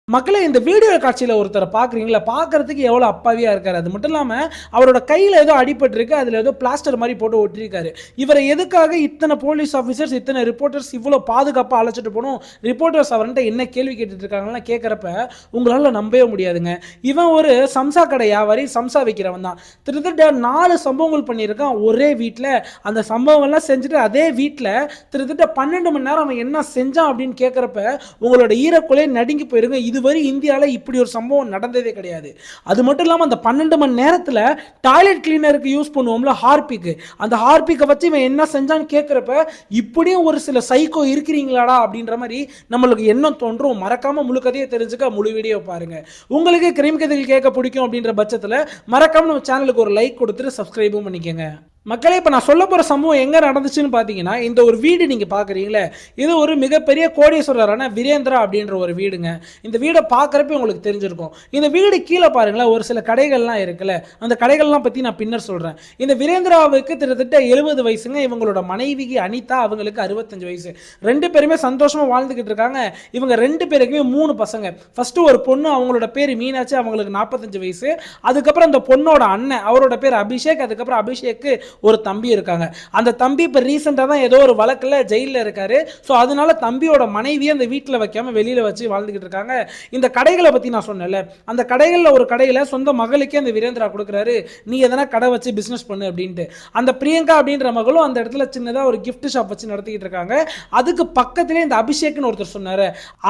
மக்களே இந்த வீடியோ காட்சியில் ஒருத்தரை பார்க்குறீங்களா, பார்க்கறதுக்கு எவ்வளோ அப்பாவியாக இருக்காரு. அது மட்டும் இல்லாமல் அவரோட கையில் ஏதோ அடிபட்டிருக்கு, அதில் ஏதோ பிளாஸ்டர் மாதிரி போட்டு ஒட்டியிருக்காரு. இவரை எதுக்காக இத்தனை போலீஸ் ஆஃபீஸர்ஸ், இத்தனை ரிப்போர்ட்டர்ஸ் இவ்வளோ பாதுகாப்பாக அழைச்சிட்டு போகணும், ரிப்போர்ட்டர்ஸ் அவர்கிட்ட என்ன கேள்வி கேட்டுட்டு இருக்காங்கலாம் கேட்குறப்ப உங்களால் நம்பவே முடியாதுங்க. இவன் ஒரு சம்சா கடை வியாபாரி, சம்சா விற்கிறவன் தான். கிட்டத்தட்ட 4 சம்பவங்கள் பண்ணியிருக்கான் ஒரே வீட்டில். அந்த சம்பவங்கள்லாம் செஞ்சுட்டு அதே வீட்டில் கிட்டத்தட்ட 12 மணி நேரம் அவன் என்ன செஞ்சான் அப்படின்னு கேட்குறப்ப உங்களோட ஈரக்குலையே நடுங்கி போயிருங்க. இதுவரை இந்தியாவில் இப்படி ஒரு சம்பவம் நடந்ததே கிடையாது. அது மட்டும் இல்லாமல் அந்த 12 மணி நேரத்தில் டாய்லெட் கிளீனருக்கு யூஸ் பண்ணுவோம்ல ஹார்பிக், அந்த ஹார்பிக்கை வச்சு இவன் என்ன செஞ்சான்னு கேட்குறப்ப இப்படியும் ஒரு சில சைக்கோ இருக்கிறீங்களாடா அப்படின்ற மாதிரி நம்மளுக்கு எண்ணம் தோன்றும். மறக்காம முழு கதையை தெரிஞ்சுக்க முழு வீடியோ பாருங்க. உங்களுக்கு கிரைம் கதைகள் கேட்க பிடிக்கும் அப்படின்ற பட்சத்தில் மறக்காம நம்ம சேனலுக்கு ஒரு லைக் கொடுத்துட்டு சப்ஸ்கிரைபும் பண்ணிக்கோங்க. மக்களே, இப்போ நான் சொல்ல போகிற சம்பவம் எங்கே நடந்துச்சுன்னு பார்த்தீங்கன்னா, இந்த ஒரு வீடு நீங்கள் பார்க்குறீங்களே, இது ஒரு மிகப்பெரிய கோடீஸ்வரரான வீரேந்திரா அப்படின்ற ஒரு வீடுங்க. இந்த வீடை பார்க்குறப்ப உங்களுக்கு தெரிஞ்சிருக்கும். இந்த வீடு கீழே பாருங்களேன், ஒரு சில கடைகள்லாம் இருக்குல்ல, அந்த கடைகள்லாம் பற்றி நான் பின்னர் சொல்கிறேன். இந்த வீரேந்திராவுக்கு கிட்டத்தட்ட 70 வயசுங்க. இவங்களோட மனைவிக்கு அனிதா, அவங்களுக்கு 65 வயசு. 2 பேருமே சந்தோஷமாக வாழ்ந்துக்கிட்டு இருக்காங்க. இவங்க 2 பேருக்குமே 3 பசங்க. ஃபஸ்ட்டு ஒரு பொண்ணு, அவங்களோட பேர் மீனாட்சி, அவங்களுக்கு 45 வயசு. அதுக்கப்புறம் அந்த பொண்ணோட அண்ணன், அவரோட பேர் அபிஷேக். அதுக்கப்புறம் அபிஷேக்கு ஒரு தம்பி இருக்காங்க. அந்த தம்பி இப்போ ரீசெண்டாக தான் ஏதோ ஒரு வழக்கில் ஜெயிலில் இருக்காரு. ஸோ அதனால தம்பியோட மனைவியை அந்த வீட்டில் வைக்காம வெளியில் வச்சு வாழ்ந்துக்கிட்டு இருக்காங்க. இந்த கடைகளை பற்றி நான் சொன்னேன்ல, அந்த கடைகளில் ஒரு கடையில் சொந்த மகளுக்கே அந்த வீரேந்திரா கொடுக்குறாரு, நீ எதனா கடை வச்சு பிஸ்னஸ் பண்ணு அப்படின்ட்டு. அந்த பிரியங்கா அப்படின்ற மகளும் அந்த இடத்துல சின்னதாக ஒரு கிஃப்ட் ஷாப் வச்சு நடத்திக்கிட்டு இருக்காங்க. அதுக்கு பக்கத்திலே இந்த அபிஷேக்னு ஒருத்தர் சொன்னார்.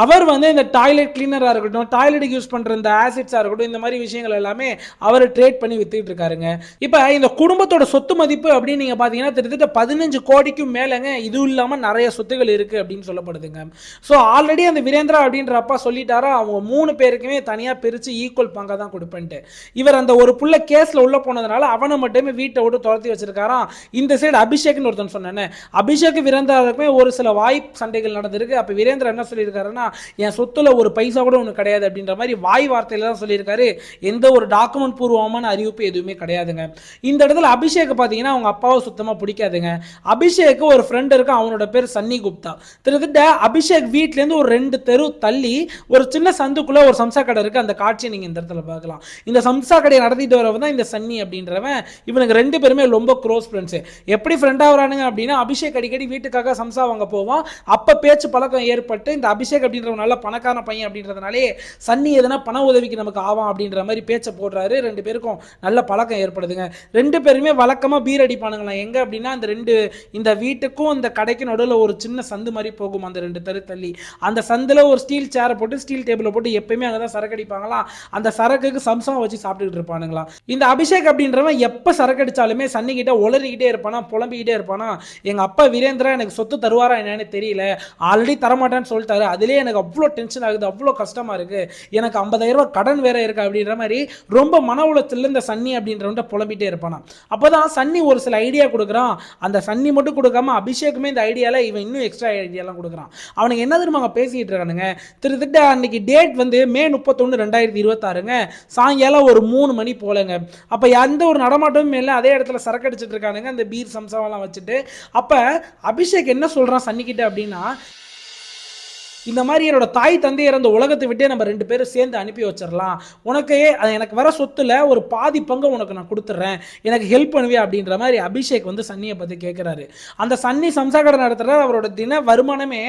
அவர் வந்து இந்த டாய்லெட் கிளீனராக இருக்கட்டும், டாய்லெட்டுக்கு யூஸ் பண்ணுற இந்த ஆசிட்ஸாக இருக்கட்டும், இந்த மாதிரி விஷயங்கள் எல்லாமே அவர் ட்ரேட் பண்ணி வித்துக்கிட்டு இருக்காருங்க. இப்போ இந்த குடும்பத்தோட சொத்து மதிப்பு அப்படின்னு நீங்க பாத்தீங்கன்னா கிட்டத்தட்ட 15 கோடிக்கும் மேலங்க. இது இல்லாம நிறைய சொத்துகள் இருக்கு அப்படின்னு சொல்லப்படுதுங்க. சோ ஆல்ரெடி அந்த வீரேந்திரா அப்படின்ற அப்பா சொல்லிட்டாரா, அவங்க 3 பேருக்குமே தனியா பிரிச்சு ஈக்குவல் பங்கா தான் கொடுப்பேன்ட்டு. இவர் அந்த ஒரு புள்ள கேஸ்ல உள்ள போனதுனால அவனை மட்டுமே வீட்டை விட்டு துரத்தி வச்சிருக்காராம். இந்த சைடு அபிஷேக்னு ஒருத்தன் சொன்னேன், அபிஷேக் வீரேந்திராவுக்குமே ஒரு சில வாய் சண்டைகள் நடந்திருக்கு. அப்ப வீரேந்திரா என்ன சொல்லியிருக்காருன்னா, என் சொத்துல ஒரு பைசா கூட ஒன்று கிடையாது அப்படின்ற மாதிரி வாய் வார்த்தையில தான் சொல்லியிருக்காரு. எந்த ஒரு டாக்குமெண்ட் பூர்வமான அறிவிப்பு எதுவுமே கிடையாதுங்க. இந்த இடத்துல அபிஷேக் பாத்தீங்கன்னா அவங்க அப்பாவை சுத்தமா பிடிக்காதுங்க. அபிஷேக் ஒரு ஃப்ரெண்ட் இருக்கு, அவனோட பேர் சன்னி குப்தா. கிட்டத்தட்ட அபிஷேக் வீட்ல இருந்து ஒரு 2 தெரு தள்ளி ஒரு சின்ன சந்துக்குள்ள ஒரு சம்சா கடை இருக்கு. அந்த காட்சியை நீங்க இந்த இடத்துல பார்க்கலாம். இந்த சம்சா கடையை நடத்திட்டு வரவன் தான் இந்த சன்னி அப்படின்றவன். இவனுக்கு 2 பேருமே ரொம்ப க்ளோஸ் ஃப்ரெண்ட்ஸ். எப்படி ஃப்ரெண்டா வரானுங்க அப்படின்னா, அபிஷேக் அடிக்கடி வீட்டுக்காக சம்சா வாங்க போவான். அப்ப பேச்சு பழக்கம் ஏற்பட்டு இந்த அபிஷேக் அப்படின்றவன் நல்ல பணக்கார பையன் அப்படின்றதுனாலே சன்னி எதனா பண உதவிக்கு நமக்கு ஆவான் அப்படின்ற மாதிரி பேச்சை போடுறாரு. 2 பேருக்கும் நல்ல பழக்கம் ஏற்படுதுங்க. 2 பேருமே வழக்கமா பீர் அடிப்பானுங்களாம். எங்க அப்படின்னா இந்த வீட்டுக்கும் இந்த கடைக்கும் நடுவில் ஒரு சின்ன சந்து மாதிரி போகும், அந்த 2 தெரு தள்ளி. அந்த சந்தில் ஒரு ஸ்டீல் சேரை போட்டு ஸ்டீல் டேபிளை போட்டு எப்பயுமே அங்கதான் சரக்கு அடிப்பாங்களாம். அந்த சரக்குக்கு சம்சா வச்சு சாப்பிட்டுட்டு இருப்பானுங்களாம். இந்த அபிஷேக் அப்படின்றவன் எப்ப சரக்கு அடிச்சாலுமே சன்னி கிட்ட உளறிக்கிட்டே இருப்பானா, புலம்பிக்கிட்டே இருப்பானா, எங்க அப்பா வீரேந்திரா எனக்கு சொத்து தருவாரா என்னன்னு தெரியல, ஆல்ரெடி தரமாட்டேன்னு சொல்லிட்டாரு, அதுலேயே எனக்கு அவ்வளோ டென்ஷன் ஆகுது, அவ்வளோ கஷ்டமா இருக்கு, எனக்கு 50,000 ரூபாய் கடன் வேற இருக்கு அப்படின்ற மாதிரி ரொம்ப மன உளத்தில் இந்த சன்னி அப்படின்றவன்ட்ட புலம்பிட்டே இருப்பானா. அப்பதான் சன்னி ஒரு சில ஐடியா கொடுக்குறான். அந்த சன்னி மட்டும் கொடுக்காம அபிஷேக்குமே இந்த ஐடியால இவன் இன்னும் எக்ஸ்ட்ரா ஐடியாலாம் கொடுக்குறான். அவனுக்கு என்ன தெரியுமா பேசிட்டு இருக்கானுங்க, கிட்டத்தட்ட அன்னைக்கு டேட் வந்து மே 31, 2026ங்க. சாயங்காலம் ஒரு 3 மணி போலங்க. அப்ப எந்த ஒரு நடமாட்டமும் இல்லை, அதே இடத்துல சரக்கு அடிச்சிட்டு இருக்கானுங்க அந்த பீர் சம்சாவெல்லாம் வச்சுட்டு. அப்ப அபிஷேக் என்ன சொல்றான் சன்னிக்கிட்ட அப்படின்னா, இந்த மாதிரி என்னோட தாய் தந்தையர் அந்த உலகத்தை விட்டே நம்ம 2 பேரும் சேர்ந்து அனுப்பி வச்சிடலாம், உனக்கு எனக்கு வர சொத்துல ஒரு பாதி பங்கு உனக்கு நான் கொடுத்துட்றேன், எனக்கு ஹெல்ப் பண்ணுவியா அப்படின்ற மாதிரி அபிஷேக் வந்து சன்னியை பற்றி கேட்குறாரு. அந்த சன்னி சம்சா கடை நடத்துகிறார். அவரோட தின வருமானமே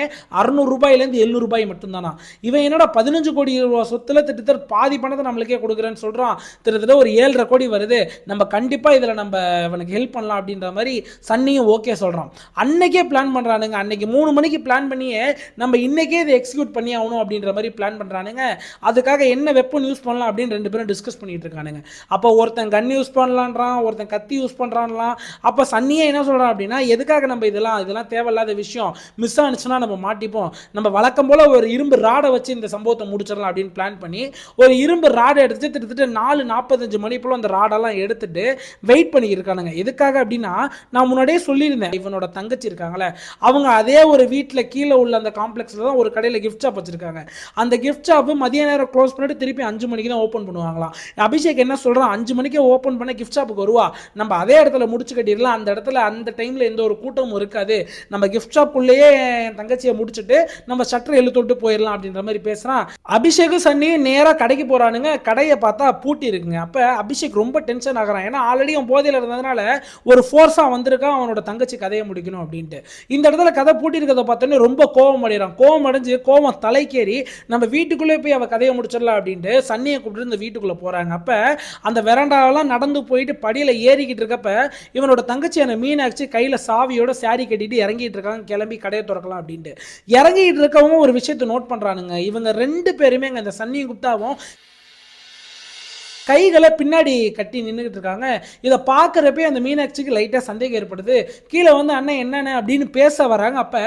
600 ரூபாயிலேருந்து 700 ரூபாய் மட்டும்தானா. இவன் என்னோட 15 கோடி ரூபாய் சொத்துல திட்டத்தட்ட பாதி பணத்தை நம்மளுக்கே கொடுக்குறேன்னு சொல்கிறான். கிட்டத்தட்ட ஒரு 7.5 கோடி வருது, நம்ம கண்டிப்பாக இதில் நம்ம அவனுக்கு ஹெல்ப் பண்ணலாம் அப்படின்ற மாதிரி சன்னியும் ஓகே சொல்கிறான். அன்னைக்கே பிளான் பண்ணுறானுங்க. அன்னைக்கு 3 மணிக்கு பிளான் பண்ணியே நம்ம இன்னைக்கே எக்ஸிக்யூட் பண்ணி ஆகணும் அப்படின்ற மாதிரி பிளான் பண்றானுங்க. அதுக்காக என்ன வெப்பன் யூஸ் பண்ணலாம் அப்படின்னு 2 பேரும் டிஸ்கஸ் பண்ணிட்டு இருக்கானுங்க. அப்போ ஒருத்தன் கன் யூஸ் பண்ணலான்றான், ஒருத்தன் கத்தி யூஸ் பண்றான்லாம். அப்ப சன்னியே என்ன சொல்றான் அப்படின்னா, எதுக்காக நம்ம இதெல்லாம் தேவையில்லாத விஷயம், மிஸ் ஆனிச்சுன்னா நம்ம மாட்டிப்போம், நம்ம வழக்கம் போல ஒரு இரும்பு ராடை வச்சு இந்த சம்பவத்தை முடிச்சிடலாம் அப்படின்னு பிளான் பண்ணி ஒரு இரும்பு ராடை எடுத்து கிட்டத்தட்ட 4:45 மணி போல அந்த ராடெல்லாம் எடுத்துட்டு வெயிட் பண்ணி இருக்கானுங்க. எதுக்காக அப்படின்னா, நான் முன்னாடியே சொல்லியிருந்தேன், இவனோட தங்கச்சி இருக்காங்களே அவங்க அதே ஒரு வீட்டில் கீழே உள்ள அந்த காம்ப்ளெக்ஸ்ல தான் ஒரு கடையில் கிஃப்ட் ஷாப் வச்சிருக்காங்க. அந்த கிஃப்ட் ஷாப் மதிய நேரம் க்ளோஸ் பண்ணிட்டு திருப்பி 5 மணிக்கு தான் ஓப்பன் பண்ணுவாங்களாம். அபிஷேக் என்ன சொல்கிறான், 5 மணிக்கே ஓப்பன் பண்ண கிஃப்ட் ஷாப்புக்கு வருவா, நம்ம அதே இடத்துல முடிச்சு கட்டிடலாம், அந்த இடத்துல அந்த டைமில் எந்த ஒரு கூட்டமும் இருக்காது, நம்ம கிஃப்ட் ஷாப்புக்குள்ளேயே என் தங்கச்சியை முடிச்சுட்டு நம்ம ஷட்டர் இழுத்துட்டு போயிடலாம் அப்படின்ற மாதிரி பேசுகிறான். அபிஷேக்கும் சன்னியும் நேராக கடைக்கு போகிறானுங்க. கடையை பார்த்தா பூட்டி இருக்குங்க. அப்போ அபிஷேக் ரொம்ப டென்ஷன் ஆகிறான். ஏன்னா ஆல்ரெடி அவன் போதையில் இருந்ததுனால ஒரு ஃபோர்ஸாக வந்திருக்கான் அவனோட தங்கச்சி கதையை முடிக்கணும் அப்படின்ட்டு. இந்த இடத்துல கதை பூட்டி இருக்கிறத பார்த்தோன்னே ரொம்ப கோவம் அடைகிறான். கோவம் அடைஞ்சு கோவம் தலைக்கேறி நம்ம வீட்டுக்குள்ளே போய் அவள் கதையை முடிச்சிடலாம் அப்படின்ட்டு சன்னியை கூப்பிட்டு இந்த வீட்டுக்குள்ளே போகிறாங்க. அப்போ அந்த வெராண்டாவெல்லாம் நடந்து போயிட்டு படியில் ஏறிக்கிட்டு இருக்கப்ப இவனோட தங்கச்சியான மீனாட்சி கையில் சாவியோட சாரி கட்டிட்டு இறங்கிட்டு இருக்காங்க, கிளம்பி கடையை திறக்கலாம் அப்படின்ட்டு. இறங்கிட்டு இருக்கவங்க ஒரு விஷயத்தை நோட் பண்ணுறானுங்க. இவங்க 2 பேருமே இந்த சன்னியும் குப்தாவும் கைகளை பின்னாடி கட்டி நின்றுக்கிட்டு இருக்காங்க. இதை பார்க்குறப்பே அந்த மீனாட்சிக்கு லைட்டாக சந்தேகம் ஏற்படுது. கீழே வந்து அண்ணன் என்னென்ன அப்படின்னு பேச வராங்க. அப்போ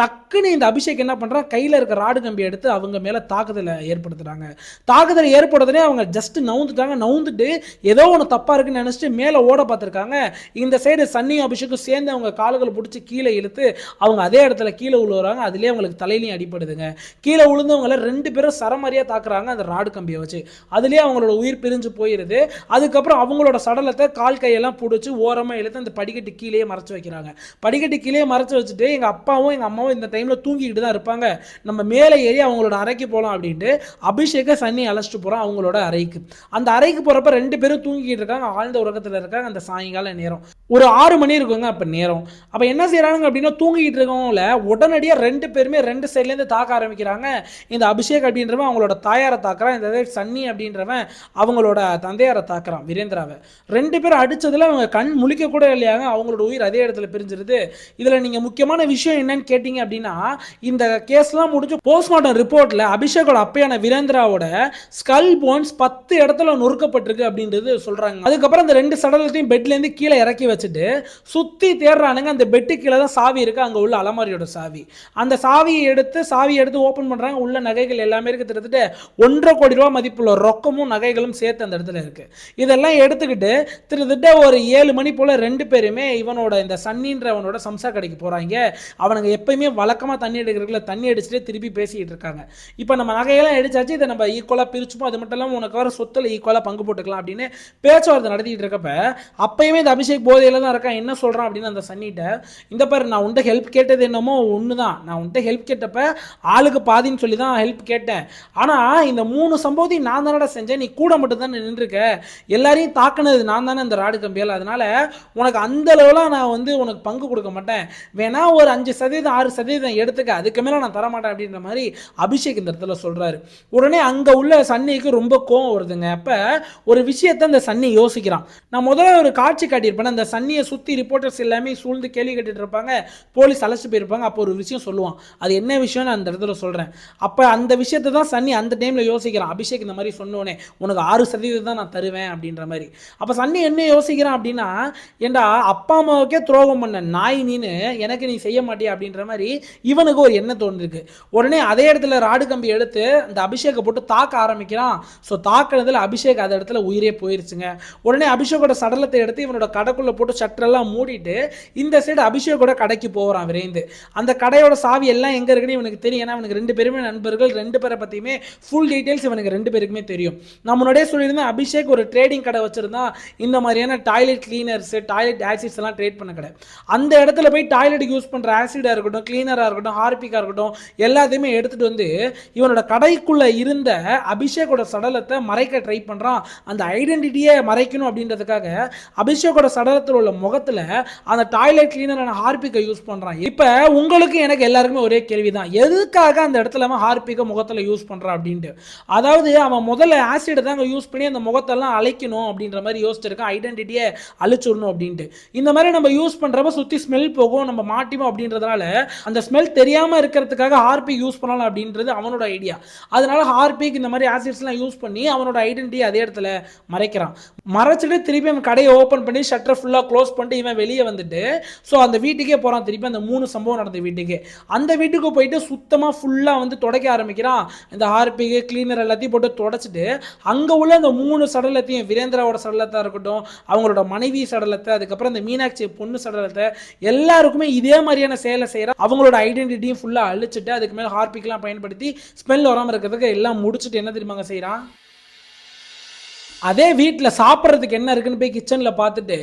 டக்குன்னு இந்த அபிஷேக் என்ன பண்ணுறான், கையில் இருக்க ராடு கம்பி எடுத்து அவங்க மேலே தாக்குதலை ஏற்படுத்துகிறாங்க. தாக்குதலை ஏற்படுத்துனே அவங்க ஜஸ்ட் நவுந்துட்டாங்க. நவுந்துட்டு ஏதோ ஒன்று தப்பாக இருக்குன்னு நினச்சிட்டு மேலே ஓட பார்த்துருக்காங்க. இந்த சைடு சன்னியும் அபிஷேக்கும் சேர்ந்து அவங்க கால்களை பிடிச்சி கீழே இழுத்து அவங்க அதே இடத்துல கீழே விழுவுறாங்க. அதுலேயே அவங்களுக்கு தலையிலையும் அடிப்படுதுங்க. கீழே விழுந்தவங்களை 2 பேரும் சரமாரியாக தாக்குறாங்க அந்த ராடு கம்பியை வச்சு. அதுலேயே அவங்களோட உயிர் பிரிஞ்சு போயிருது. அதுக்கப்புறம் அவங்களோட சடலத்தை கால் கையெல்லாம் பிடிச்சி ஓரமாக இழுத்து அந்த படிக்கட்டு கீழே மறைச்சு வைக்கிறாங்க. படிக்கட்டு கீழே மறைச்சு வச்சுட்டு எங்கள் அப்பாவும் எங்கள் அம்மாவும் இந்த டைமில் தூங்கிக்கிட்டு தான் இருப்பாங்க, நம்ம மேலே ஏறி அவங்களோட அறைக்கு போகலாம் அப்படின்ட்டு அபிஷேக சன்னி அழைச்சிட்டு போகிறோம் அவங்களோட அறைக்கு. அந்த அறைக்கு போகிறப்ப 2 பேரும் தூங்கிக்கிட்டு இருக்காங்க, ஆழ்ந்த உறக்கத்தில் இருக்காங்க. அந்த சாயங்கால நேரம் ஒரு 6 மணி இருக்குங்க அப்போ நேரம். அப்போ என்ன செய்கிறாங்க அப்படின்னா தூங்கிக்கிட்டு இருக்கவங்கள உடனடியாக 2 பேருமே 2 சைட்லேருந்து தாக்க ஆரம்பிக்கிறாங்க. இந்த அபிஷேக் அப்படின்றவன் அவங்களோட தாயாரை தாக்குறான், இந்த சன்னி அப்படின்றவன் அவங்களோட தந்தையாரை தாக்குறான் வீரேந்திராவை. 2 பேரும் அடிச்சதுல அவங்க கண் முழிக்க கூட இல்லையாங்க, அவங்களோட உயிர் அதே இடத்துல பிரிஞ்சிருது. இதுல நீங்க முக்கியமான விஷயம் என்னன்னு கேட்டீங்க அப்படின்னா, இந்த கேஸ்லாம் முடிஞ்சு போஸ்ட்மார்ட்டம் ரிப்போர்ட்ல அபிஷேகோட அப்பையான வீரேந்திராவோட ஸ்கல் போன்ஸ் 10 இடத்துல நொறுக்கப்பட்டிருக்கு அப்படின்றது சொல்றாங்க. அதுக்கப்புறம் அந்த 2 சடலத்தையும் பெட்ல இருந்து கீழே இறக்கி வச்சுட்டு சுத்தி தேடுறானுங்க. அந்த பெட்டு கீழே தான் சாவி இருக்கு, அங்க உள்ள அலமாரியோட சாவி. அந்த சாவியை எடுத்து ஓபன் பண்றாங்க. உள்ள நகைகள் எல்லாமே இருக்கு. கிட்டத்தட்ட 1.5 கோடி ரூபாய் மதிப்புள்ள ரொக்கமும் நகைகளும் சேர்த்து அந்த இடத்துல இருக்கு. இதெல்லாம் எடுத்துக்கிட்டு கிட்டத்தட்ட ஒரு 7 மணி போல 2 பேருமே இவனோட இந்த சன்னின்றவனோட சம்சா கடைக்கு போறாங்க. அவனுங்க எப்பயுமே வழக்கமா தண்ணி எடுக்கிறதுல தண்ணி அடிச்சுட்டு திருப்பி பேசிக்கிட்டு இருக்காங்க. இப்போ நம்ம நகையெல்லாம் எடுத்தாச்சு, இதை நம்ம ஈக்குவலா பிரிச்சுப்போம், அது மட்டும் இல்லாமல் உனக்கு வர சொத்துல ஈக்குவலா பங்கு போட்டுக்கலாம் அப்படின்னு பேச்சுவார்த்தை நடத்திட்டு இருக்கப்ப அப்பயுமே இந்த அபிஷேக் போதையில தான் இருக்கான். என்ன சொல்றான் அப்படின்னு அந்த சன்னிட்ட, இந்த பாரு நான் உன்ட்ட ஹெல்ப் கேட்டது என்னமோ ஒண்ணுதான், நான் உன்ட்ட ஹெல்ப் கேட்டப்ப ஆளுக்கு பாதின்னு சொல்லி தான் ஹெல்ப் கேட்டேன். ஆனா இந்த 3 சம்பவத்தையும் நான் தானடா செஞ்சேன், நீ கூட மட்டும் தான் நின்றுருக்க, எல்லாரையும் தாக்குனது நான் தானே இந்த ராடு கம்பியால், அதனால உனக்கு அந்த அளவுலாம் நான் வந்து உனக்கு பங்கு கொடுக்க மாட்டேன், வேணா ஒரு 5% 6% எடுத்துக்க, அதுக்கு மேலே நான் தரமாட்டேன் அப்படின்ற மாதிரி அபிஷேக் இந்த இடத்துல சொல்றாரு. உடனே அங்க உள்ள சன்னிக்கு ரொம்ப கோவம் வருதுங்க. அப்ப ஒரு விஷயத்தை அந்த சன்னி யோசிக்கிறான். நான் முதல்ல ஒரு காட்சி காட்டியிருப்பேன், அந்த சன்னியை சுத்தி ரிப்போர்ட்டர்ஸ் எல்லாமே சூழ்ந்து கேள்வி கேட்டுட்டு இருப்பாங்க, போலீஸ் அழைச்சிட்டு போயிருப்பாங்க. அப்போ ஒரு விஷயம் சொல்லுவான், அது என்ன விஷயம் நான் அந்த இடத்துல சொல்றேன். அப்ப அந்த விஷயத்தை தான் சன்னி அந்த டைம்ல யோசிக்கிறான். அபிஷேக் இந்த மாதிரி சொன்னோனே உனக்கு 6% தான் நான் தருவேன் அப்படின்ற மாதிரி. அப்ப சன்னி என்ன யோசிக்கிறான் அப்படின்னா, ஏண்டா அப்பா அம்மாவுக்கே துரோகம் பண்ண நாய் நீனு, எனக்கு நீ செய்ய மாட்டியா அப்படின்ற மாதிரி இவனுக்கு ஒரு எண்ணம் தோன்றிருக்கு. உடனே அதே இடத்துல ராடு கம்பி எடுத்து அந்த அபிஷேக்கை போட்டு தாக்க ஆரம்பிக்கிறான். ஸோ தாக்குனதுல அபிஷேக் அந்த இடத்துல உயிரே போயிருச்சுங்க. உடனே அபிஷேக்கோட சடலத்தை எடுத்து இவனோட கடைக்குள்ள போட்டு ஷட்டரெல்லாம் மூடிட்டு இந்த சைடு அபிஷேக்கோட கடைக்கு போகிறான் விரைந்து. அந்த கடையோட சாவி எல்லாம் எங்க இருக்குன்னு இவனுக்கு தெரியும். ஏன்னா அவனுக்கு 2 பேருமே நண்பர்கள், 2 பேரை பத்தியுமே ஃபுல் டீடைல்ஸ் இவனுக்கு 2 பேருக்குமே தெரியும். நான் முன்னாடியே சொல்லியிருந்தேன், அபிஷேக் ஒரு ட்ரேடிங் கடை வச்சிருந்தா, இந்த மாதிரியான டாய்லெட் கிளீனர்ஸ், டாய்லெட் ஆசிட்ஸ் எல்லாம் ட்ரேட் பண்ண கடை. அந்த இடத்துல போய் டாய்லெட்டுக்கு யூஸ் பண்ற ஆசிடா இருக்கட்டும், கிளீனரா இருக்கட்டும், ஹார்பிக்கா இருக்கட்டும், எல்லாத்தையுமே எடுத்துட்டு வந்து இவனோட கடைக்குள்ள இருந்த அபிஷேக்கோட சடலத்தை மறைக்க ட்ரை பண்றான். அந்த ஐடென்டிட்டியை மறைக்கணும் அப்படின்றதுக்காக அபிஷேக்கோட சடலத்தில் உள்ள முகத்துல அந்த டாய்லெட் கிளீனரான ஹார்பிக்கை யூஸ் பண்றான். இப்ப உங்களுக்கு எனக்கு எல்லாருக்குமே ஒரே கேள்விதான், எதுக்காக அந்த இடத்துல அவன் ஹார்பிக்கை முகத்துல யூஸ் பண்றான் அப்படின்ட்டு. அதாவது அவன் முதல்ல ஆசிட் தாங்க யூஸ் பண்ணி அந்த முகத்தெல்லாம் அழைக்கணும் அப்படின்ற மாதிரி யோசிச்சிருக்கான், ஐடென்டிட்டியை அழிச்சிடணும் அப்படின்ட்டு. இந்த மாதிரி நம்ம யூஸ் பண்றப்ப சுத்தி ஸ்மெல் போகும், நம்ம மாட்டிப்போம் அப்படின்றதுனால அந்த ஸ்மெல் தெரியாம இருக்கிறதுக்காக ஹார்பிக் யூஸ் பண்ணலாம் அப்படின்றது அவனோட ஐடியா. அதனால ஹார்பிக் இந்த மாதிரி ஆசிட்ஸ்லாம் யூஸ் பண்ணி அவனோட ஐடென்டிட்டி அதே இடத்துல மறைக்கிறான். மறைச்சிட்டு திருப்பி அவன் கடையை ஓப்பன் பண்ணி ஷட்டர் ஃபுல்லாக க்ளோஸ் பண்ணிட்டு இவன் வெளியே வந்துட்டு ஸோ அந்த வீட்டுக்கே போகிறான். திருப்பி அந்த 3 சம்பவம் நடந்த வீட்டுக்கு, அந்த வீட்டுக்கு போயிட்டு சுத்தமாக ஃபுல்லாக வந்து துடைக்க ஆரம்பிக்கிறான். இந்த ஹார்பிக் கிளீனர் எல்லாத்தையும் போட்டு தொடச்சிட்டு அங்கே உள்ள அந்த இந்த 3 சடலத்தையும், வீரேந்திராவோட சடலத்தா இருக்கட்டும், அவங்களோட மனைவி சடலத்தை, அதுக்கப்புறம் இந்த மீனாட்சி பொண்ணு சடலத்தை, எல்லாருக்குமே இதே மாதிரியான செயலை செய்யற, அவங்களோட ஐடென்டிட்டியும் ஃபுல்லா அழிச்சிட்டு அதுக்கு மேல ஹார்பிக்லாம் பயன்படுத்தி ஸ்மெல் வராம இருக்கிறதுக்கு எல்லாம் முடிச்சுட்டு என்ன தெரியுமாங்க செய்யறான், அதே வீட்டில் சாப்பிட்றதுக்கு என்ன இருக்குன்னு போய் கிச்சனில் பார்த்துட்டு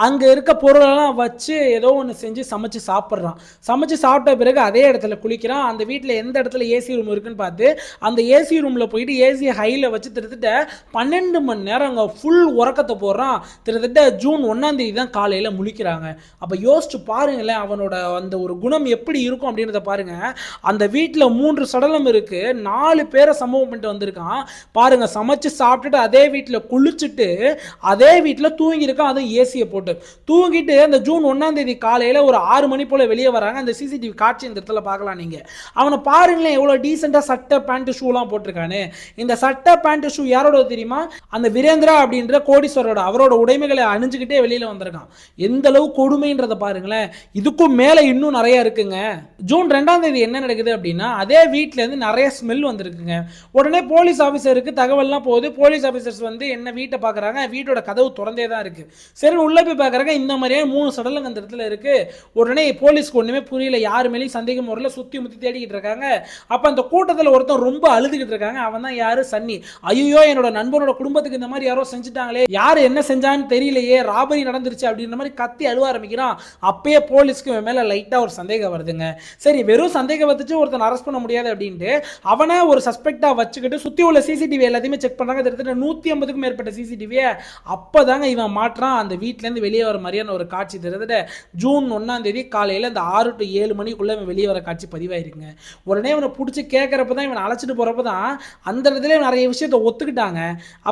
அங்கே இருக்க பொருளெல்லாம் வச்சு ஏதோ ஒன்று செஞ்சு சமைச்சு சாப்பிட்றான். சமைச்சு சாப்பிட்ட பிறகு அதே இடத்துல குளிக்கிறான். அந்த வீட்டில் எந்த இடத்துல ஏசி ரூம் இருக்குன்னு பார்த்து அந்த ஏசி ரூமில் போயிட்டு ஏசியை ஹையில் வச்சு கிட்டத்தட்ட 12 மணி நேரம் அங்கே ஃபுல் உறக்கத்தை போடுறான். கிட்டத்தட்ட ஜூன் 1ஆம் தேதி தான் காலையில் முழிக்கிறாங்க. அப்போ யோசிச்சு பாருங்களேன் அவனோட அந்த ஒரு குணம் எப்படி இருக்கும் அப்படின்றத பாருங்க. அந்த வீட்டில் 3 சடலம் இருக்கு, 4 பேரை சம்பவம் பண்ணிட்டு வந்திருக்கான் பாருங்க. சமைச்சு சாப்பிட்டுட்டு அதே வீட்டில் குளிச்சுட்டு அதே வீட்டில் தூங்கி இருக்கான், அதுவும் ஏசியை போட்டு தூங்கிட்டு. அந்த ஜூன் 1ஆம் தேதி காலையில் ஒரு 6 மணி போல வெளியே வராங்க. அந்த சிசிடிவி காட்சி இந்த இடத்துல பார்க்கலாம் நீங்க. அவனை பாருங்களேன் எவ்வளோ டீசெண்டாக சட்டை பேண்ட் ஷூலாம் போட்டிருக்கானு. இந்த சட்டை பேண்ட் ஷூ யாரோட தெரியுமா, அந்த வீரேந்திரா அப்படின்ற கோடீஸ்வரோட, அவரோட உடைமைகளை அணிஞ்சுக்கிட்டே வெளியில வந்திருக்கான். எந்த அளவு கொடுமைன்றத பாருங்களேன். இதுக்கும் மேல இன்னும் நிறைய இருக்குங்க. ஜூன் 2ஆம் தேதி என்ன நடக்குது அப்படின்னா அதே வீட்டில இருந்து நிறைய ஸ்மெல் வந்திருக்குங்க. உடனே போலீஸ் ஆஃபீஸருக்கு தகவல்லாம் போகுது. போலீஸ் ஆஃபீஸர்ஸ் வந்து என்ன வீட்டை பார்க்குறாங்க, வீட்டோட கதவு திறந்தே தான் இருக்கு. சரி உள்ள போய் பார்க்குறாங்க, இந்த மாதிரியே 3 சடலங்க அந்த இடத்துல இருக்கு. உடனே போலீஸ்க்கு ஒண்ணுமே புரியல, யாரு மேலேயும் சந்தேகம் வரல, சுத்தி முத்தி தேடிக்கிட்டு இருக்காங்க. அப்ப அந்த கூட்டத்தில் ஒருத்தன் ரொம்ப அழுதுகிட்டு இருக்காங்க. அவன் தான் யாரு, சன்னி. ஐயோ என்னோட நண்பனோட குடும்பத்துக்கு இந்த மாதிரி யாரோ செஞ்சுட்டாங்களே, யாரு என்ன செஞ்சான்னு தெரியலையே, ராபரி நடந்துருச்சு அப்படின்ற மாதிரி கத்தி அழுவ ஆரம்பிக்கிறான். அப்பயே போலீஸ்க்கு மேல லைட்டா ஒரு சந்தேகம் வருதுங்க. சரி வெறும் சந்தேகம் வச்சு ஒருத்தன் அரெஸ்ட் பண்ண முடியாது அப்படின்ட்டு அவனை ஒரு சஸ்பெக்டா வச்சுக்கிட்டு சுத்தி உள்ள சிசிடிவி எல்லாத்தையுமே செக் பண்றாங்க. கிட்டத்தட்ட 150 மேற்பட்ட சிசிடிவியை அப்பதாங்க இவன் மாற்றான். அந்த வீட்டுல இருந்து வெளியே வர மாதிரியான ஒரு காட்சி தெரிஞ்சது. ஜூன் 1ஆம் தேதி காலையில இந்த 6 to 7 மணிக்குள்ள இவன் வெளியே வர காட்சி பதிவாயிருக்குங்க. உடனே இவனை பிடிச்சி கேட்கறப்பதான், இவன் அழைச்சிட்டு போறப்பதான் அந்த இடத்துல நிறைய விஷயத்தை ஒத்துக்கிட்டாங்க.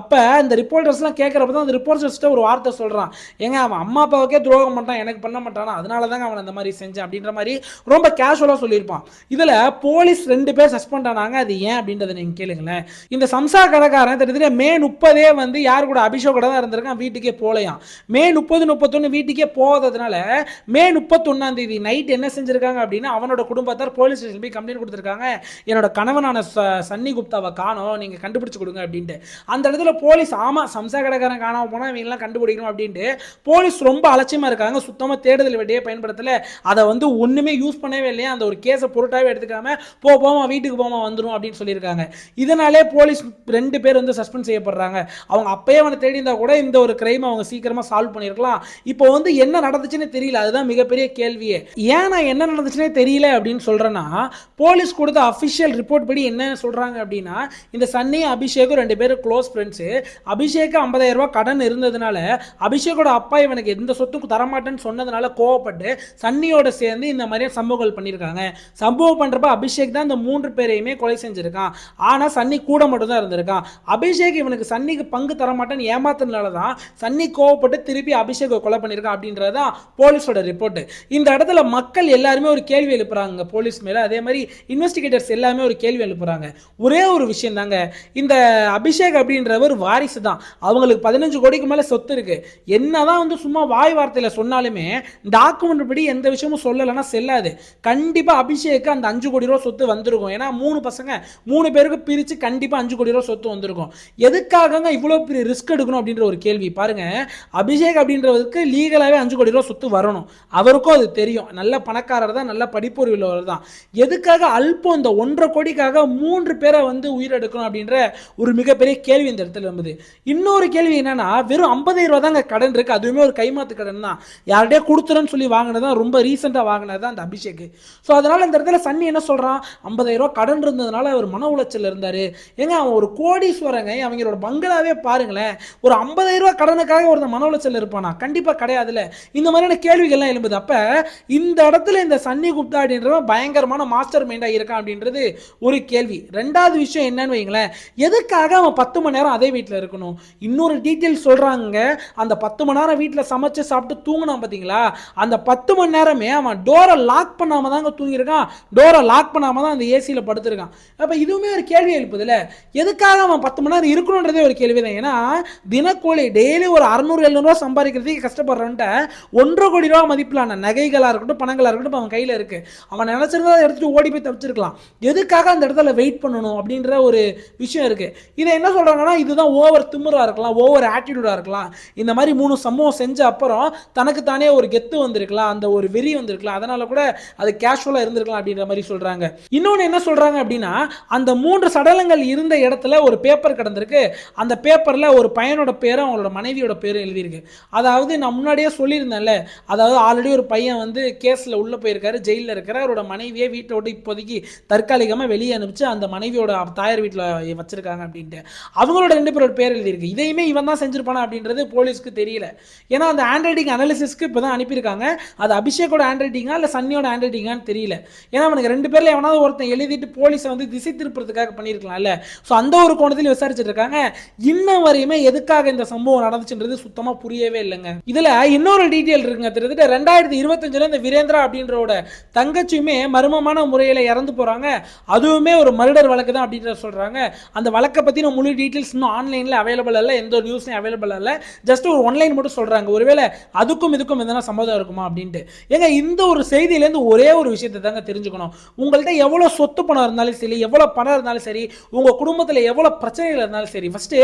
அப்ப இந்த ரிப்போர்ட்டர்ஸ்லாம் கேட்கறப்பதான் அந்த ரிப்போர்ட்டர்ஸ்ட்ட ஒரு வார்த்தை சொல்றான், ஏங்க அவன் அம்மா அப்பாவுக்கே துரோகம் பண்றான், எனக்கு பண்ண மாட்டானா, அதனாலதாங்க அவன் அந்த மாதிரி செஞ்சான் அப்படின்ற மாதிரி ரொம்ப கேஷுவலா சொல்லியிருப்பான். இதுல போலீஸ் 2 பேர் சஸ்பெண்ட் ஆனாங்க. அது ஏன் அப்படின்றத நீங்க கேளுங்களேன். இந்த சம்சா கடைக்காரன் தெரிஞ்சு மே 30 வந்து யார் கூட, அபிஷேக் கூட தான் இருந்திருக்கான், வீட்டுக்கே போலையாம். மே 30, 31 வீட்டுக்கே போகாததுனால மே 31ஆம் தேதி நைட் என்ன செஞ்சிருக்காங்க அப்படின்னா அவனோட குடும்பத்தார் போலீஸ் ஸ்டேஷன் போய் கம்ப்ளைண்ட் கொடுத்திருக்காங்க, என்னோட கணவனான சன்னி குப்தாவை காணோம், நீங்க கண்டுபிடிச்சு கொடுங்க அப்படின்ட்டு. அந்த இடத்துல போலீஸ் ஆமா சம்சா கடைக்காரன் காணாம போனா இவங்க எல்லாம் கண்டுபிடிக்கணும் அப்படின்ட்டு போலீஸ் ரொம்ப அலட்சியமா இருக்காங்க. சுத்தமா தேடுதல் வெட்டியே பயன்படுத்தல, அதை வந்து ஒண்ணுமே யூஸ் பண்ணவே இல்லையா, அந்த ஒரு கேஸை பொருட்டாவே எடுத்துக்காம போமா வீட்டுக்கு போமா வந்துடும் அப்படின்னு சொல்லியிருக்காங்க. இதனாலே போலீஸ் 2 பேர் வந்து சஸ்பெண்ட் செய்யப்படுறாங்க. அவங்க அப்பயே அவனை தேடி இருந்தா கூட இந்த ஒரு கிரைம் அவங்க சீக்கிரமா சால்வ் பண்ணிருக்கலாம். இப்போ வந்து என்ன நடந்துச்சுன்னு தெரியல, அதுதான் மிகப்பெரிய கேள்வியே. ஏன் நான் என்ன நடந்துச்சுன்னே தெரியல அப்படின்னு சொல்றேன்னா, போலீஸ் கொடுத்த அபிஷியல் ரிப்போர்ட் படி என்ன சொல்றாங்க அப்படின்னா, இந்த சன்னி அபிஷேக்கும் 2 பேரும் க்ளோஸ் ஃப்ரெண்ட்ஸ். அபிஷேக்கு 50,000 ரூபாய் கடன் இருந்ததுனால அபிஷேக்கோட அப்பா இவனுக்கு எந்த சொத்துக்கும் தரமாட்டேன்னு சொன்னதுனால கோவப்பட்டு சன்னியோட சேர்ந்து இந்த மாதிரி சம்பவங்கள் பண்ணியிருக்காங்க. சம்பவம் பண்றப்ப அபிஷேக் தான் இந்த 3 பேரையுமே கொலை செஞ்சிருக்கான். ஆனா சன்னி கூட மட்டும் தான் இருந்திருக்கான். அபிஷேக் இவனுக்கு சன்னிக்கு பங்கு தரமாட்டேன்னு ஏமாத்தினால தான் சன்னி கோவப்பட்டு திருப்பி அபிஷேக் கொலை பண்ணியிருக்கான் அப்படின்றதான் போலீஸோட ரிப்போர்ட். இந்த இடத்துல மக்கள் எல்லாருமே ஒரு கேள்வி எழுப்புறாங்க போலீஸ் மேல, அதே மாதிரி இன்வெஸ்டிகேட்டர்ஸ் எல்லாமே ஒரு கேள்வி எழுப்புறாங்க. ஒரே ஒரு விஷயம் தாங்க, இந்த அபிஷேக் அப்படின்றவர் வாரிசு தான், அவங்களுக்கு 15 கோடிக்கு மேல சொத்து இருக்கு. என்னதான் வந்து சும்மா வாய் வார்த்தையில சொன்னாலுமே டாக்குமெண்ட் படி எந்த விஷயமும் சொல்லலைன்னா செல்லாது. கண்டிப்பா அபிஷேக்கு அந்த 5 கோடி ரூபாய் சொத்து வந்திருக்கும். ஏன்னா 3 பசங்க 3 பேருக்கு பிரிச்சு கண்டிப்பா 5 கோடி ரூபாய் சொத்து வந்திருக்கும். எதுக்காக இவ்வளவு பெரிய ரிஸ்க் எடுக்கணும் அப்படின்ற ஒரு கேள்வி பாருங்க. அபிஷேக் அப்படின்றவருக்கு லீகலாவே 5 கோடி ரூபாய் சொத்து வரணும், அவருக்கும் அது தெரியும், நல்ல பணக்காரர் தான், நல்ல படிப்பறிவு உள்ளவர் தான். எதுக்காக அல்பம் இந்த 1.5 கோடிக்காக 3 பேரை வந்து உயிரெடுக்கணும் அப்படின்ற ஒரு மிகப்பெரிய கேள்வி இந்த இடத்துல இருந்தது. இன்னொரு கேள்வி என்னன்னா, வெறும் 50,000 ரூபாய் தாங்க கடன் இருக்கு, அதுவுமே ஒரு கைமாத்து கடன் தான், யார்கிட்டயே கொடுத்துறேன்னு சொல்லி வாங்கினதான், ரொம்ப ரீசெண்டா வாங்கினதான் அந்த அபிஷேக். ஸோ அதனால இந்த இடத்துல சன்னி என்ன சொல்றான், 50,000 ரூபாய் கடன் இருந்ததுனால அவர் மன உளைச்சல் இருந்தாரு. ஏங்க அவன் ஒரு கோடீஸ்வரங்க, அவங்களோட பங்களாவே பாருங்களேன், ஒரு 50,000 ரூபாய் கடனுக்காக ஒரு மன உளைச்சல் இருப்பானா? கண்டிப்பா கிடையாதுல்ல. இந்த மாதிரியான கேள்விகள்லாம் எழும்புது. அப்ப இந்த இடத்துல இந்த சன்னி குப்தா அப்படின்றவன் பயங்கரமான மாஸ்டர் மைண்டா இருக்கான் அப்படின்றது ஒரு கேள்வி. ரெண்டாவது விஷயம் என்னன்னு வைங்களேன், எதுக்காக அவன் 10 மணி நேரம் அதே வீட்டில் இருக்கணும்? இன்னொரு டீட்டெயில் சொல்றாங்க, அந்த 10 மணி நேரம் வீட்டில் சமைச்சு சாப்பிட்டு தூங்கினான் பார்த்தீங்களா, அந்த 10 மணி நேரமே அவன் டோரை லாக் பண்ணாம தாங்க தூங்கியிருக்கான், டோரை லாக் பண்ணாம தான் அந்த ஏசியில் படுத்திருக்கான். அப்ப இதுவுமே ஒரு கேள்வி எழுப்புதுல, எதுக்காக அவன் 10 மணி நேரம் இருக்கணும்ன்றதே ஒரு கேள்வி. கேள்விதான். ஏன்னா தினக்கூலி டெய்லி ஒரு 600-700 சம்பாதிக்கிறதுக்கு கஷ்டப்படுறவன்ட்ட 1.5 கோடி ரூபா மதிப்பிலான நகைகளா இருக்கட்டும், பணங்களா இருக்கட்டும் அவன் கையில இருக்கு. அவன் நினைச்சிருந்தா எடுத்துட்டு ஓடி போய் தப்பிச்சிருக்கலாம். எதுக்காக அந்த இடத்துல வெயிட் பண்ணணும் அப்படின்ற ஒரு விஷயம் இருக்கு. இதை என்ன சொல்றாங்கன்னா, இதுதான் ஓவர் திமிரா இருக்கலாம், ஓவர் ஆட்டிடியூடா இருக்கலாம். இந்த மாதிரி 3 சம்பவம் செஞ்ச அப்புறம் தனக்கு தானே ஒரு கெத்து வந்திருக்கலாம், அந்த ஒரு வெறி வந்திருக்கலாம், அதனால கூட அது கேஷுவலா இருந்திருக்கலாம் அப்படின்ற மாதிரி சொல்றாங்க. இன்னொன்னு என்ன சொல்றாங்க அப்படின்னா, அந்த 3 சடலங்கள் இருந்த இடத்துல ஒரு பேப்பர் கிடந்திருக்கு. அந்த பேப்பர்ல ஒரு பையனோட பேரும் அவங்களோட மனைவியோட பேரும் எழுதியிருக்கு. அதாவது நான் முன்னாடியே சொல்லியிருந்தேன்ல, அதாவது ஆல்ரெடி ஒரு பையன் வந்து கேஸ்ல உள்ள போயிருக்காரு, ஜெயிலில் இருக்கிற அவரோட மனைவியை வீட்டை விட்டு இப்போதைக்கு தற்காலிகமாக வெளியே அனுப்பிச்சு அந்த மனைவியோட தாயார் வீட்டில் வச்சிருக்காங்க அப்படின்ட்டு அவங்களோட 2 பேரோட பேர் எழுதியிருக்கு. இதையுமே இவன் தான் செஞ்சிருப்பானா அப்படின்றது போலீஸ்க்கு தெரியல. ஏன்னா அந்த ஹேண்ட் ரைட்டிங் அனாலிசிஸ்க்கு இப்போ தான் அனுப்பியிருக்காங்க. அது அபிஷேக்கோட ஹேண்ட் ரைட்டிங்கா இல்லை சன்னியோட ஹேண்ட் ரைட்டிங்கான்னு தெரியல. ஏன்னா அவனுக்கு 2 பேர்ல எவனாவது ஒருத்தன் எழுதிட்டு போலீஸை வந்து திசை திருப்புறதுக்காக பண்ணியிருக்கலாம்ல. ஸோ அந்த ஒரு கோணத்தில் விசாரிச்சுட்டு இருக்காங்க. இன்னும் வரையுமே எதுக்காக இந்த சம்பவம் நடந்துச்சுன்றது சுத்தமா புரியவே இல்லைங்க. இதுல இன்னொரு டீடைல் இருக்குங்க. கிட்டத்தட்ட 2025 இந்த வீரேந்திரா அப்படின்றோட தங்கச்சியுமே மர்மமான முறையில் இறந்து போறாங்க. அதுவுமே ஒரு மர்டர் வழக்கு தான் அப்படின்றத சொல்றாங்க. அந்த வழக்கை பத்தின முழு டீடைல்ஸ் இன்னும் ஆன்லைன்ல அவைலபிள் இல்ல, எந்த நியூஸ்லயும் அவைலபிள் இல்ல. ஜஸ்ட் ஒரு ஒன்லைன் மட்டும் சொல்றாங்க. ஒருவேளை அதுக்கும் இதுக்கும் எதனா சம்மதம் இருக்குமா அப்படின்ட்டு. ஏங்க இந்த ஒரு செய்தியிலேருந்து ஒரே ஒரு விஷயத்தை தாங்க தெரிஞ்சுக்கணும். உங்கள்கிட்ட எவ்வளவு சொத்து பணம் இருந்தாலும் சரி, எவ்வளவு பணம் இருந்தாலும் சரி, உங்க குடும்பத்தில் எவ்வளவு பிரச்சனைகள் இருந்தாலும் சரி, ஃபர்ஸ்ட்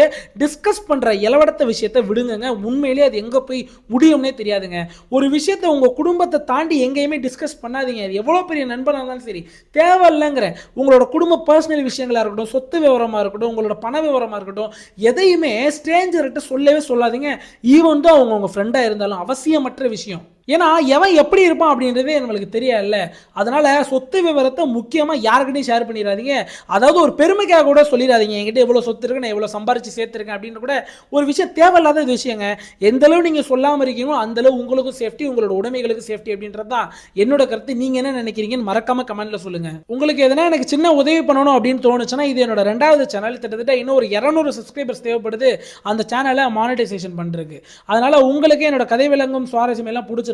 டிஸ்கஸ் பண்ற இலவடத்த விஷயத்தை விடுங்க. உண்மையிலேயே அது எங்க போய் முடியும்னே தெரியாதுங்க. ஒரு விஷயத்தை உங்க குடும்பத்தை தாண்டி எங்கேயுமே டிஸ்கஸ் பண்ணாதீங்க. அது எவ்வளவு பெரிய நண்பனாக இருந்தாலும் சரி, தேவையில்லைங்கிற உங்களோட குடும்ப பர்சனல் விஷயங்களா இருக்கட்டும், சொத்து விவரமா இருக்கட்டும், உங்களோட பண விவரமா இருக்கட்டும், எதையுமே ஸ்ட்ரேஞ்சர்கிட்ட சொல்லவே சொல்லாதீங்க. ஈவன் தான் அவங்க உங்க ஃப்ரெண்டா இருந்தாலும் அவசியமற்ற விஷயம். ஏன்னா எவன் எப்படி இருப்பான் அப்படின்றதே நம்மளுக்கு தெரியல. அதனால சொத்து விவரத்தை முக்கியமா யாருக்கிட்டையும் ஷேர் பண்ணிடாதீங்க. அதாவது ஒரு பெருமைக்காக கூட சொல்லிடாதீங்க, என்கிட்ட எவ்வளவு சொத்து இருக்கு, நான் எவ்வளவு சம்பாரிச்சு சேர்த்திருக்கேன் அப்படின்னு கூட ஒரு விஷயம் தேவையில்லாத விஷயங்க. எந்த அளவு நீங்க சொல்லாம இருக்கீங்களோ அந்த அளவு உங்களுக்கும் சேஃப்டி, உங்களோட உடைமைகளுக்கு சேஃப்டி அப்படின்றது தான் என்னோட கருத்து. நீங்க என்ன நினைக்கிறீங்கன்னு மறக்காம கமெண்ட்ல சொல்லுங்க. உங்களுக்கு எதனா எனக்கு சின்ன உதவி பண்ணணும் அப்படின்னு தோணுச்சுன்னா, இது என்னோட 2வது சேனல். கிட்டத்தட்ட இன்னும் ஒரு 200 சப்ஸ்கிரைபர்ஸ் தேவைப்படுது அந்த சேனலை மானிட்டைசேஷன் பண்றதுக்கு. அதனால உங்களுக்கு என்னோட கதை விளங்கும் சுவாரஸ்யம் எல்லாம் பிடிச்சிருந்தா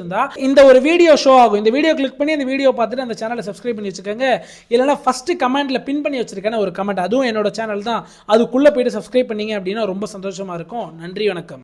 இந்த ஒரு வீடியோ ஷோ ஆகும். இந்த வீடியோ கிளிக் பண்ணி அந்த வீடியோ பார்த்துட்டு அந்த சேனலை சப்ஸ்கிரைப் பண்ணி வச்சுக்கோங்க. இல்லைனா ஃபர்ஸ்ட் கமெண்ட்ல பின் பண்ணி வச்சிருக்கேன் ஒரு கமெண்ட், அதுவும் என்னோட சேனல் தான். அதுக்குள்ள போயிட்டு சப்ஸ்கிரைப் பண்ணீங்க அப்படின்னா ரொம்ப சந்தோஷமா இருக்கும். நன்றி, வணக்கம்.